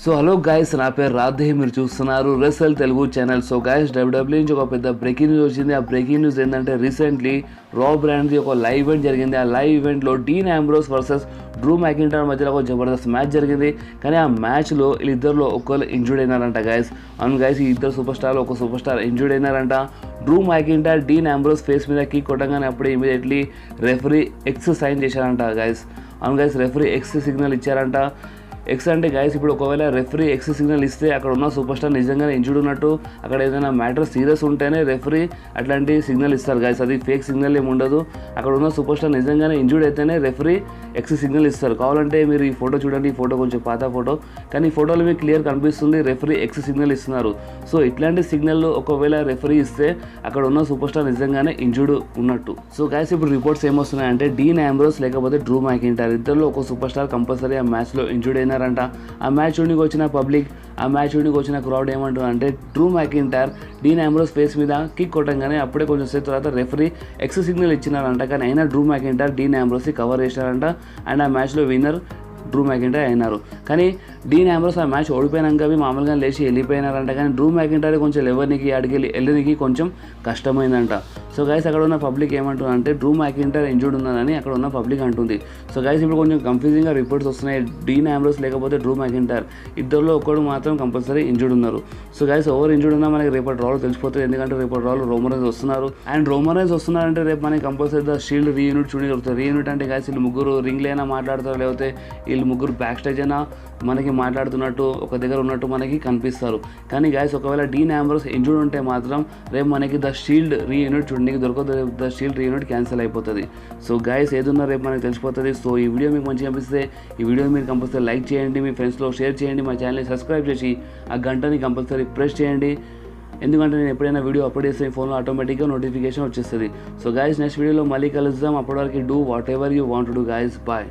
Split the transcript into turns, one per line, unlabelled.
So hello guys, నా పేరు రాధే, మీరు చూస్తున్నారు wrestle Telugu channel. So guys, WW నుంచి ఒక పెద్ద బ్రేకింగ్ న్యూస్ వచ్చింది. ఆ బ్రేకింగ్ న్యూస్ ఏంటంటే రీసెంట్లీ రా బ్రాండ్ది ఒక లైవ్ ఈవెంట్ జరిగింది. ఆ లైవ్ ఈవెంట్లో Dean Ambrose versus Drew McIntyre మధ్యలో ఒక జబర్దస్త్ మ్యాచ్ జరిగింది. కానీ ఆ మ్యాచ్లో వీళ్ళిద్దరిలో ఒకరు ఇంజూర్డ్ అయినారంట గైస్. అవును గైస్, ఈ ఇద్దరు సూపర్ స్టార్లో ఒక సూపర్ స్టార్ ఇంజూర్డ్ అయినారంట. Drew McIntyre Dean Ambrose face మీద కిక్ కొట్టగానే అప్పుడే ఇమీడియట్లీ రెఫరీ ఎక్స్ సైన్ చేశారంట గైస్. అవును గైస్, రెఫరీ ఎక్స్ సిగ్నల్ ఇచ్చారంట. ఎక్స్ అంటే గైస్, ఇప్పుడు ఒకవేళ రెఫరీ ఎక్స్ సిగ్నల్ ఇస్తే అక్కడ ఉన్న సూపర్ స్టార్ నిజంగానే ఇంజూర్డ్ ఉన్నట్టు, అక్కడ ఏదైనా మ్యాటర్ సీరియస్ ఉంటేనే రెఫరీ అట్లాంటి సిగ్నల్ ఇస్తారు గైస్. అది ఫేక్ సిగ్నల్ ఏమి ఉండదు. అక్కడ ఉన్న సూపర్ స్టార్ నిజంగానే ఇంజూర్డ్ అయితేనే రెఫరీ ఎక్స్ సిగ్నల్ ఇస్తారు. కావాలంటే మీరు ఈ ఫోటో చూడండి, ఈ ఫోటో కొంచెం పాత ఫోటో, కానీ ఈ ఫోటోలో మీకు క్లియర్ కనిపిస్తుంది రెఫరీ ఎక్స్ సిగ్నల్ ఇస్తున్నారు. సో ఇట్లాంటి సిగ్నల్ ఒకవేళ రెఫరీ ఇస్తే అక్కడ ఉన్న సూపర్ స్టార్ నిజంగానే ఇంజూర్డ్ ఉన్నట్టు. సో గైస్, ఇప్పుడు రిపోర్ట్స్ ఏమొస్తున్నాయంటే డీన్ ఆంబ్రోస్ లేకపోతే డ్రూ మ్యాకింటైర్ ఇద్దరిలో ఒక సూపర్ స్టార్ కంపల్సరీ ఆ మ్యాచ్లో ఇంజూర్డ్ అయినారంట. ఆ మ్యాచ్ చూడడానికి వచ్చిన పబ్లిక్, ఆ మ్యాచ్ చూడడానికి వచ్చిన క్రౌడ్ ఏమంటుందంటే Drew McIntyre Dean Ambrose face మీద కిక్ కొట్టంగానే అప్పుడే కొంచెం సేపు తర్వాత రెఫరీ ఎక్స్ సిగ్నల్ ఇచ్చినారంట. కానీ అయినా డ్రూ మ్యాకింటైర్ డీన్ ఆంబ్రోస్ని కవర్ చేశారంట. అండ్ ఆ మ్యాచ్లో విన్నర్ డ్రూ మ్యాకింటైర్ అయినారు. కానీ డీన్ ఆంబ్రోస్ ఆ మ్యాచ్ ఓడిపోయినాక మామూలుగా లేచి వెళ్ళిపోయినారంట. కానీ డ్రూ మ్యాకింటైర్ కొంచెం ఎవరికి అడిగి వెళ్ళడానికి కొంచెం కష్టమైందంట. సో గైస్, అక్కడ ఉన్న పబ్లిక్ ఏమంటుందంటే డ్రూ మ్యాకింటైర్ ఇంజూర్డ్ ఉన్నదని అక్కడ ఉన్న పబ్లిక్ అంటుంది. సో గైస్, ఇప్పుడు కొంచెం కన్ఫ్యూజింగ్గా రిపోర్ట్స్ వస్తున్నాయి. డీన్ ఆంబ్రోస్ లేకపోతే డ్రూ మ్యాకింటైర్ ఇద్దరిలో ఒకడు మాత్రం కంపల్సరీ ఇంజూర్డ్ ఉన్నారు. సో గైస్, ఎవరు ఇంజూర్డ్ ఉన్నా మనకి రేపటి రాళ్ళు తెలిసిపోతుంది. ఎందుకంటే రేపటి రాళ్ళు రోమరైజ్ వస్తున్నారు. అండ్ రోమరైజ్ వస్తున్నారంటే రేపు మనకి కంపల్సరీ ద షీల్డ్ రీయూనిట్ చూడడానికి దొరుకుతుంది. రీయూనిట్ అంటే గైస్, వీళ్ళు ముగ్గురు రింగ్లో అయినా మాట్లాడతారు, లేకపోతే వీళ్ళు ముగ్గురు బ్యాక్ స్టేజ్ అయినా మనకి మాట్లాడుతున్నట్టు ఒక దగ్గర ఉన్నట్టు మనకి కనిపిస్తారు. కానీ గైస్, ఒకవేళ డీన్ ఆంబ్రోస్ ఇంజూర్డ్ ఉంటే మాత్రం రేపు మనకి ద షీల్డ్ రీయూనిట్ చూడడానికి దొరకదు. ద షీల్డ్ రీయూనిట్ క్యాన్సిల్ అయిపోతుంది. సో గైస్, ఏదున్నా రేపు మనకి తెలిసిపోతుంది. సో ఈ వీడియో మీకు మంచిగా అనిపిస్తే ఈ వీడియో మీరు కంపల్సరీ లైక్ చేయండి, మీ ఫ్రెండ్స్లో షేర్ చేయండి, మా ఛానల్ని సబ్స్క్రైబ్ చేసి ఆ గంటని కంపల్సరీ ప్రెస్ చేయండి. ఎందుకంటే నేను ఎప్పుడైనా వీడియో అప్లోడ్ చేస్తే మీ ఫోన్లో ఆటోమేటిక్గా నోటిఫికేషన్ వచ్చేస్తుంది. సో గైస్, నెక్స్ట్ వీడియోలో మళ్ళీ కలుద్దాం. అప్పటివరకు do whatever you want to do guys. Bye.